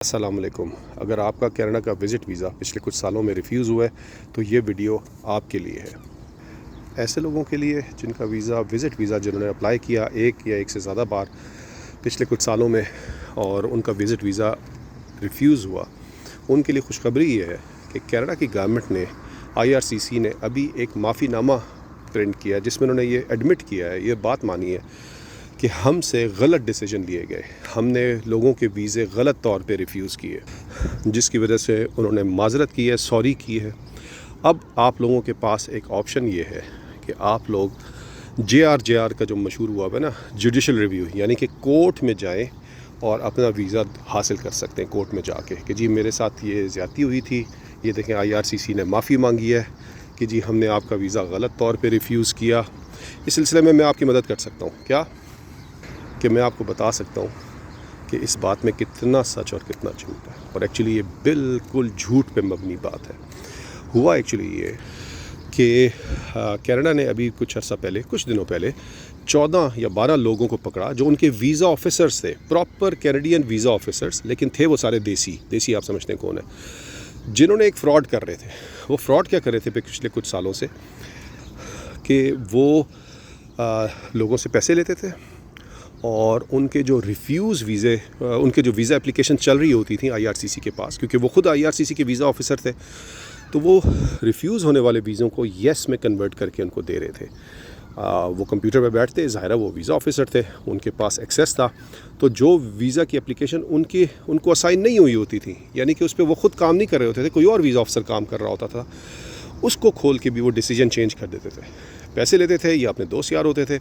अस्सलाम वालेकुम। अगर आपका कनाडा का विज़िट वीज़ा पिछले कुछ सालों में रिफ्यूज़ हुआ है तो ये वीडियो आपके लिए है। ऐसे लोगों के लिए जिनका वीज़ा विज़िट वीज़ा जिन्होंने अप्लाई किया एक या एक से ज़्यादा बार पिछले कुछ सालों में और उनका विज़िट वीज़ा रिफ्यूज़ हुआ, उनके लिए खुशखबरी ये है कि कनाडा की गवर्नमेंट ने IRCC ने अभी एक माफ़ीनामा प्रिंट किया जिसमें उन्होंने ये एडमिट किया है, ये बात मानी है कि हमसे गलत डिसीजन लिए गए, हमने लोगों के वीज़े गलत तौर पे रिफ्यूज़ किए, जिसकी वजह से उन्होंने माज़रत की है, सॉरी की है। अब आप लोगों के पास एक ऑप्शन ये है कि आप लोग JR का जो मशहूर हुआ है ना, जुडिशल रिव्यू, यानी कि कोर्ट में जाएं और अपना वीज़ा हासिल कर सकते हैं कोर्ट में जाके कि जी मेरे साथ ये ज़्यादती हुई थी, ये देखें IRCC ने माफ़ी मांगी है कि जी हमने आपका वीज़ा गलत तौर पे रिफ्यूज़ किया। इस सिलसिले में मैं आपकी मदद कर सकता हूँ क्या कि मैं आपको बता सकता हूँ कि इस बात में कितना सच और कितना झूठ है। और एक्चुअली ये बिल्कुल झूठ पे मबनी बात है। हुआ एक्चुअली ये कि कनाडा ने अभी कुछ दिनों पहले 14 या 12 लोगों को पकड़ा जो उनके वीज़ा ऑफिसर्स थे, प्रॉपर कैनेडियन वीज़ा ऑफिसर्स, लेकिन थे वो सारे देसी आप समझते हैं कौन है, जिन्होंने एक फ़्रॉड कर रहे थे। वो फ़्रॉड क्या कर रहे थे पिछले कुछ सालों से कि वो लोगों से पैसे लेते थे और उनके जो उनके जो वीज़ा एप्लीकेशन चल रही होती थी IRCC के पास, क्योंकि वो ख़ुद IRCC के वीज़ा ऑफिसर थे, तो वो रिफ्यूज़ होने वाले वीज़ों को येस में कन्वर्ट करके उनको दे रहे थे। वो कंप्यूटर पे बैठते, ज़ाहिर है वो वीज़ा ऑफिसर थे, उनके पास एक्सेस था, तो जो वीज़ा की एप्लीकेशन उनको असाइन नहीं हुई होती थी, यानी कि उस पर वो ख़ुद काम नहीं कर रहे होते थे, कोई और वीज़ा ऑफिसर काम कर रहा होता था, उसको खोल के भी वो डिसीजन चेंज कर देते थे। पैसे लेते थे या अपने दोस्त यार होते थे,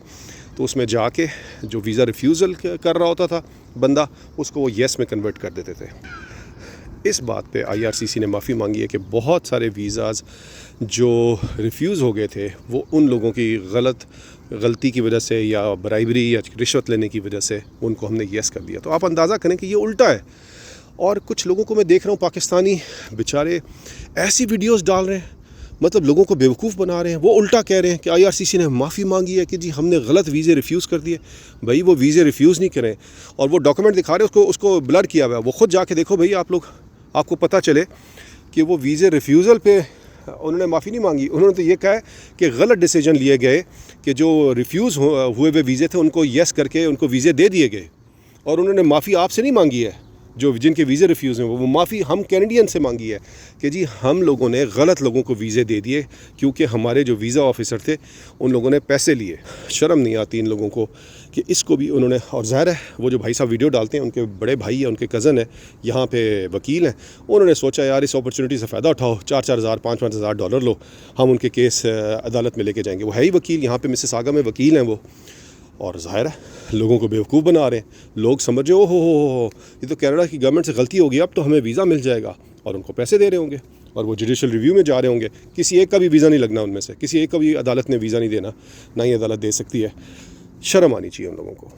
तो उसमें जाके जो वीज़ा रिफ्यूज़ल कर रहा होता था बंदा, उसको वो येस में कन्वर्ट कर देते थे। इस बात पे IRCC ने माफ़ी मांगी है कि बहुत सारे वीज़ाज़ जो रिफ्यूज़ हो गए थे वो उन लोगों की गलती की वजह से या ब्राइबरी या रिश्वत लेने की वजह से उनको हमने येस कर दिया। तो आप अंदाज़ा करें कि ये उल्टा है। और कुछ लोगों को मैं देख रहा हूँ, पाकिस्तानी बेचारे ऐसी वीडियोस डाल रहे हैं, मतलब लोगों को बेवकूफ़ बना रहे हैं। वो उल्टा कह रहे हैं कि IRCC ने माफ़ी मांगी है कि जी हमने गलत वीज़े रिफ्यूज़ कर दिए। भाई वो वीज़े रिफ्यूज़ नहीं करें, और वो डॉक्यूमेंट दिखा रहे हैं उसको ब्लर किया हुआ है। वो ख़ुद जाके देखो भाई, आपको पता चले कि वो वीज़े रिफ्यूज़ल पे उन्होंने माफ़ी नहीं मांगी। उन्होंने तो ये कहा है कि गलत डिसीजन लिए गए कि जो रिफ्यूज़ हुए हुए वीज़े थे उनको येस करके उनको वीज़े दे दिए गए, और उन्होंने माफ़ी आपसे नहीं मांगी है जो जिनके वीज़े रिफ्यूज़ हैं, वो माफ़ी हम कैनेडियन से मांगी है कि जी हम लोगों ने गलत लोगों को वीज़े दे दिए क्योंकि हमारे जो वीज़ा ऑफिसर थे उन लोगों ने पैसे लिए। शर्म नहीं आती इन लोगों को कि इसको भी उन्होंने, और ज़ाहिर है वो जो भाई साहब वीडियो डालते हैं उनके बड़े भाई हैं, उनके कज़न है, यहाँ पे वकील हैं, उन्होंने सोचा यार इस अपॉर्चुनिटी से फ़ायदा उठाओ, 4-4 हज़ार $5-5 हज़ार डॉलर लो, हम उनके केस अदालत में लेके जाएंगे। वो है ही वकील, यहाँ पे मिसिसागा में वकील हैं वो, और ज़ाहिर है लोगों को बेवकूफ़ बना रहे हैं। लोग समझ रहे हो ये तो कनाडा की गवर्नमेंट से गलती होगी, अब तो हमें वीज़ा मिल जाएगा, और उनको पैसे दे रहे होंगे और वो जुडिशल रिव्यू में जा रहे होंगे। किसी एक का भी वीज़ा नहीं लगना उनमें से, किसी एक का भी अदालत ने वीज़ा नहीं देना, ना ही अदालत दे सकती है। शर्म आनी चाहिए उन लोगों को।